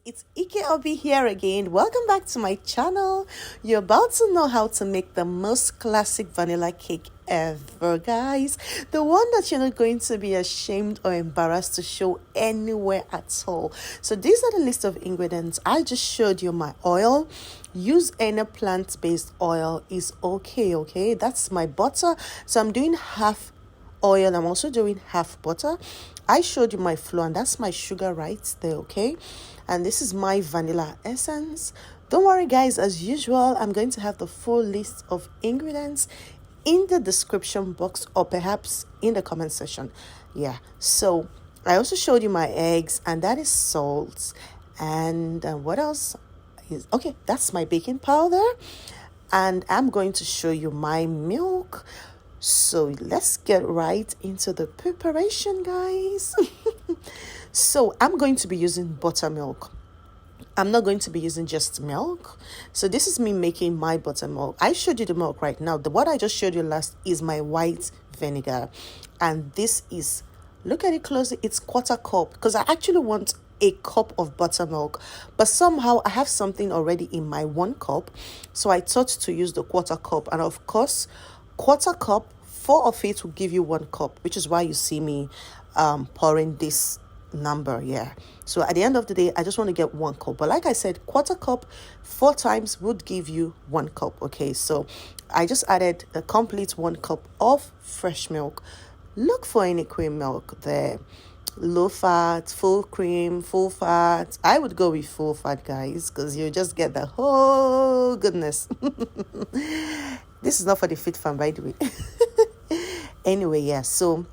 it's Ike here again. Welcome back to my channel. You're about to know how to make the most classic vanilla cake ever, guys. The one that you're not going to be ashamed or embarrassed to show anywhere at all. So these are the list of ingredients. I just showed you my oil. Use any plant-based oil is okay. That's my butter. So I'm doing half oil. I'm also doing half butter. I showed you my flour, and that's my sugar right there, okay? And this is my vanilla essence. Don't worry, guys, as usual, I'm going to have the full list of ingredients in the description box or perhaps in the comment section. Yeah, so I also showed you my eggs, and that is salt. And what else is okay? That's my baking powder, and I'm going to show you my milk. So let's get right into the preparation, guys. So I'm going to be using buttermilk. I'm not going to be using just milk. So this is me making my buttermilk. I showed you the milk right now. What I just showed you last is my white vinegar. And this is, look at it closely, it's quarter cup, because I actually want a cup of buttermilk, but somehow I have something already in my 1 cup. So I thought to use the quarter cup, and of course, quarter cup, 4 of it will give you 1 cup, which is why you see me pouring this number. Yeah, so at the end of the day, I just want to get 1 cup, but like I said, quarter cup 4 times would give you 1 cup. Okay, so I just added a complete 1 cup of fresh milk. Look for any cream milk there, low fat, full cream, full fat. I would go with full fat, guys, because you just get the whole goodness. This is not for the fit fan, by the way. Anyway, yeah, so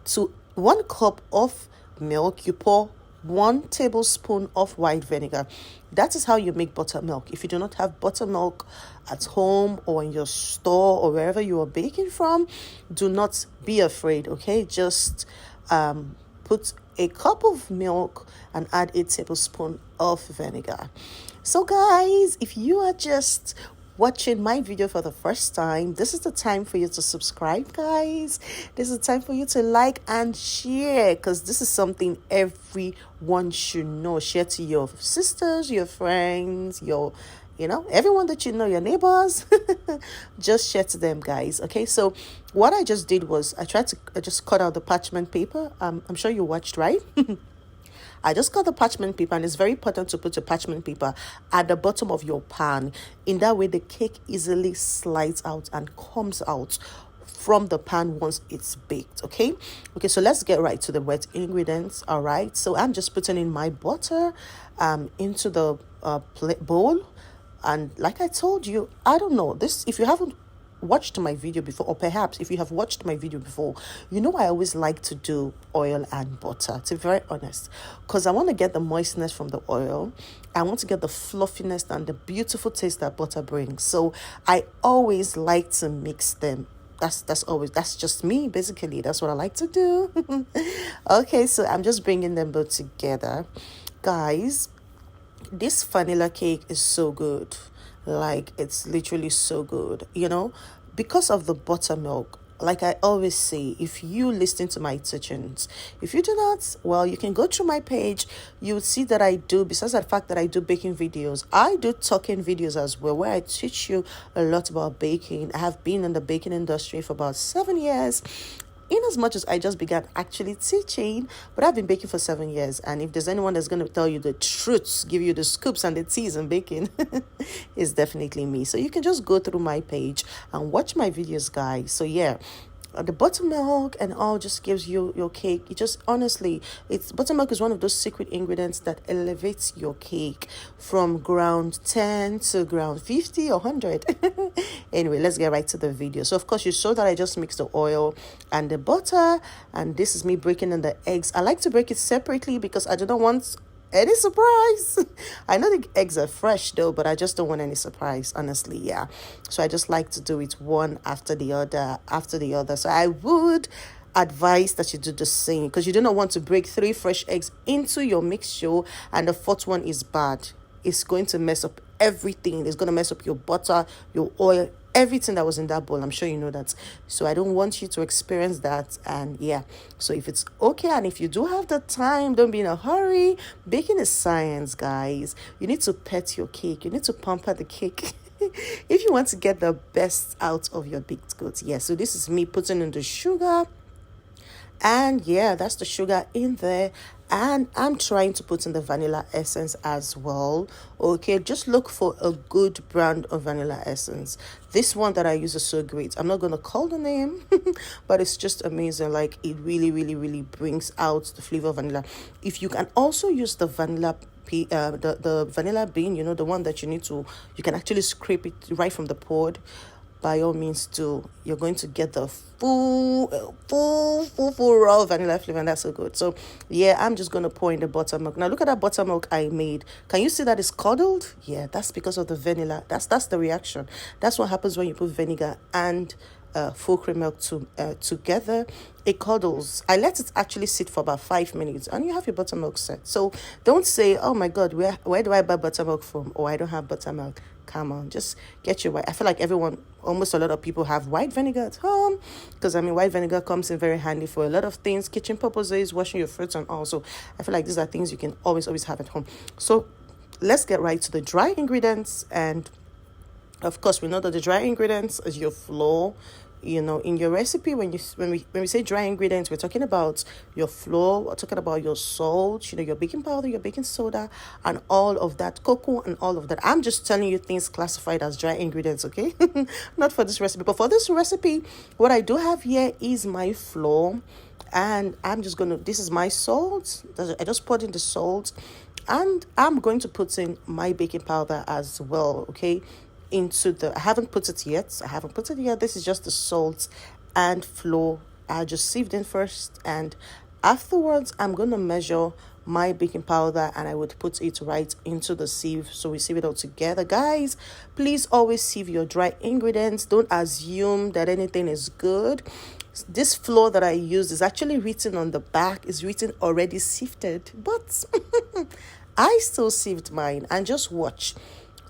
to 1 cup of milk, you pour 1 tablespoon of white vinegar. That is how you make buttermilk. If you do not have buttermilk at home or in your store or wherever you are baking from, do not be afraid, okay? Just put a cup of milk and add a tablespoon of vinegar. So guys, if you are just watching my video for the first time, this is the time for you to subscribe, guys. This is the time for you to like and share, because this is something everyone should know. Share to your sisters, your friends, your everyone that you know, your neighbors. Just share to them, guys. Okay, so what I just did was I just cut out the parchment paper. I'm sure you watched, right? I just got the parchment paper, and it's very important to put your parchment paper at the bottom of your pan. In that way, the cake easily slides out and comes out from the pan once it's baked. Okay, so let's get right to the wet ingredients. All right, so I'm just putting in my butter into the bowl. And like I told you, I don't know this, if you haven't watched my video before, or perhaps if you have watched my video before, you know I always like to do oil and butter, to be very honest, because I want to get the moistness from the oil. I want to get the fluffiness and the beautiful taste that butter brings. So I always like to mix them. That's just me, basically. That's what I like to do. Okay, so I'm just bringing them both together, guys. This vanilla cake is so good. Like, it's literally so good, because of the buttermilk. Like I always say, if you listen to my teachings, if you do not, well, you can go through my page. You will see that I do, besides the fact that I do baking videos, I do talking videos as well, where I teach you a lot about baking. I have been in the baking industry for about 7 years. In as much as I just began actually teaching, but I've been baking for 7 years. And if there's anyone that's going to tell you the truths, give you the scoops and the teas in baking, it's definitely me. So you can just go through my page and watch my videos, guys. So yeah, the buttermilk and all just gives you your cake. It just, honestly, buttermilk is one of those secret ingredients that elevates your cake from ground 10 to ground 50 or 100. Anyway, let's get right to the video. So of course, you saw that I just mixed the oil and the butter, and this is me breaking in the eggs. I like to break it separately because I do not want any surprise. I know the eggs are fresh though, but I just don't want any surprise, honestly. Yeah, so I just like to do it one after the other. So I would advise that you do the same, because you do not want to break 3 fresh eggs into your mixture and the 4th one is bad. It's going to mess up everything. It's going to mess up your butter, your oil, everything that was in that bowl. I'm sure you know that. So I don't want you to experience that. And yeah, so if it's okay and if you do have the time, don't be in a hurry. Baking is science, guys. You need to pet your cake. You need to pamper the cake. If you want to get the best out of your baked goods. Yeah, so this is me putting in the sugar. And yeah, that's the sugar in there. And I'm trying to put in the vanilla essence as well. Okay, just look for a good brand of vanilla essence. This one that I use is so great. I'm not going to call the name, but it's just amazing. Like, it really, really, really brings out the flavor of vanilla. If you can also use the vanilla the vanilla bean, you know, the one that you can actually scrape it right from the pod. By all means do. You're going to get the full raw vanilla flavor, and that's so good. So yeah, I'm just going to pour in the buttermilk. Now look at that buttermilk I made. Can you see that it's curdled? Yeah, that's because of the vanilla. That's the reaction. That's what happens when you put vinegar and full cream milk together. It curdles. I let it actually sit for about 5 minutes and you have your buttermilk set. So don't say, oh my god, where do I buy buttermilk from? Oh, I don't have buttermilk. Come on, just get your white. I feel like almost a lot of people have white vinegar at home, because I mean, white vinegar comes in very handy for a lot of things, kitchen purposes, washing your fruits, and also I feel like these are things you can always have at home. So let's get right to the dry ingredients. And of course, we know that the dry ingredients is your flour. You know, in your recipe, when we say dry ingredients, we're talking about your flour, we're talking about your salt, you know, your baking powder, your baking soda, and all of that, cocoa and all of that. I'm just telling you things classified as dry ingredients, okay? Not for this recipe, but for this recipe, what I do have here is my flour, and this is my salt. I just poured in the salt, and I'm going to put in my baking powder as well, okay? I haven't put it yet. This is just the salt and flour. I just sieved in first, and afterwards I'm going to measure my baking powder and I would put it right into the sieve. So we sieve it all together. Guys, please always sieve your dry ingredients. Don't assume that anything is good. This flour that I use is actually written on the back. It's written already sifted, but I still sieved mine. And just watch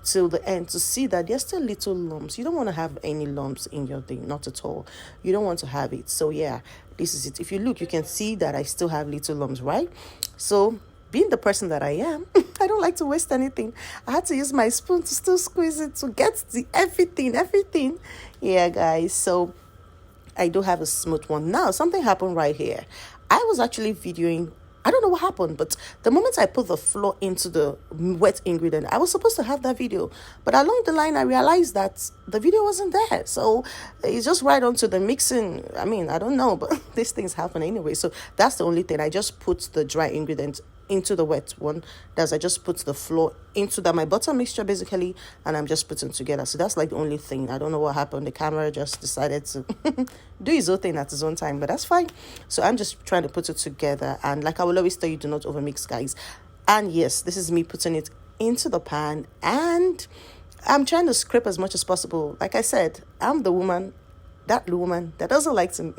till the end to see that there's still little lumps. You don't want to have any lumps in your thing, not at all. You don't want to have it. So yeah, this is it. If you look, you can see that I still have little lumps, right? So being the person that I am, I don't like to waste anything. I had to use my spoon to still squeeze it to get the everything. Yeah, guys, so I do have a smooth one. Now, something happened right here. I was actually videoing. I don't know what happened, but the moment I put the flour into the wet ingredient, I was supposed to have that video. But along the line, I realized that the video wasn't there. So it's just right onto the mixing. I mean, I don't know, but these things happen anyway. So that's the only thing. I just put the dry ingredient into the wet one. I just put the flour into my butter mixture basically, and I'm just putting together. So that's like the only thing. I don't know what happened. The camera just decided to do his own thing at his own time, but that's fine. So I'm just trying to put it together, and like I will always tell you, do not overmix, guys. And yes, this is me putting it into the pan, and I'm trying to scrape as much as possible. Like I said, I'm the woman that doesn't like to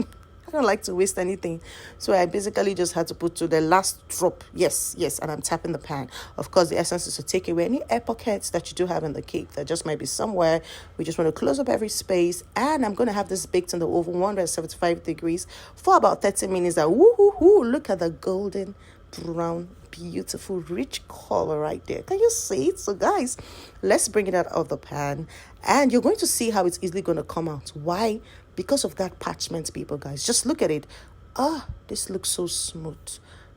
I don't like to waste anything. So I basically just had to put to the last drop. Yes, and I'm tapping the pan. Of course, the essence is to take away any air pockets that you do have in the cake that just might be somewhere. We just want to close up every space. And I'm going to have this baked in the oven, 175 degrees for about 30 minutes. And woo, look at the golden brown, beautiful, rich color right there. Can you see it? So guys, let's bring it out of the pan, and you're going to see how it's easily going to come out. Why? Because of that parchment paper, guys. Just look at it. This looks so smooth.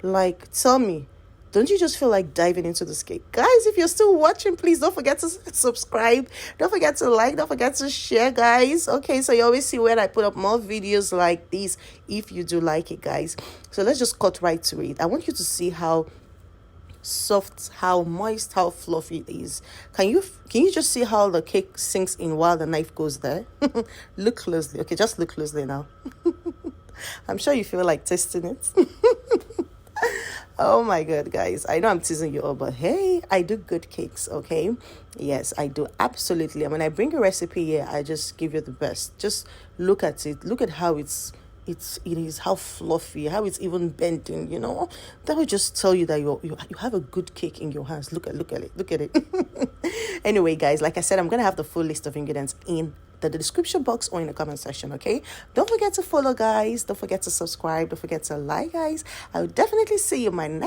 Like, tell me, don't you just feel like diving into this cake? Guys, if you're still watching, please don't forget to subscribe. Don't forget to like. Don't forget to share, guys. Okay, so you always see when I put up more videos like this, if you do like it, guys. So let's just cut right to it. I want you to see how soft, how moist, how fluffy it is. Can you just see how the cake sinks in while the knife goes there? Look closely. Okay, just look closely now. I'm sure you feel like tasting it. Oh my god, guys, I know I'm teasing you all, but hey, I do good cakes. Okay, yes, I do, absolutely. And when I bring a recipe here, I just give you the best. Just look at it. Look at how it is, how fluffy, how it's even bending, you know. That would just tell you that you have a good cake in your hands. Look at it. Anyway, guys, like I said, I'm gonna have the full list of ingredients in the description box or in the comment section, okay? Don't forget to follow, guys. Don't forget to subscribe. Don't forget to like, guys. I'll definitely see you in my next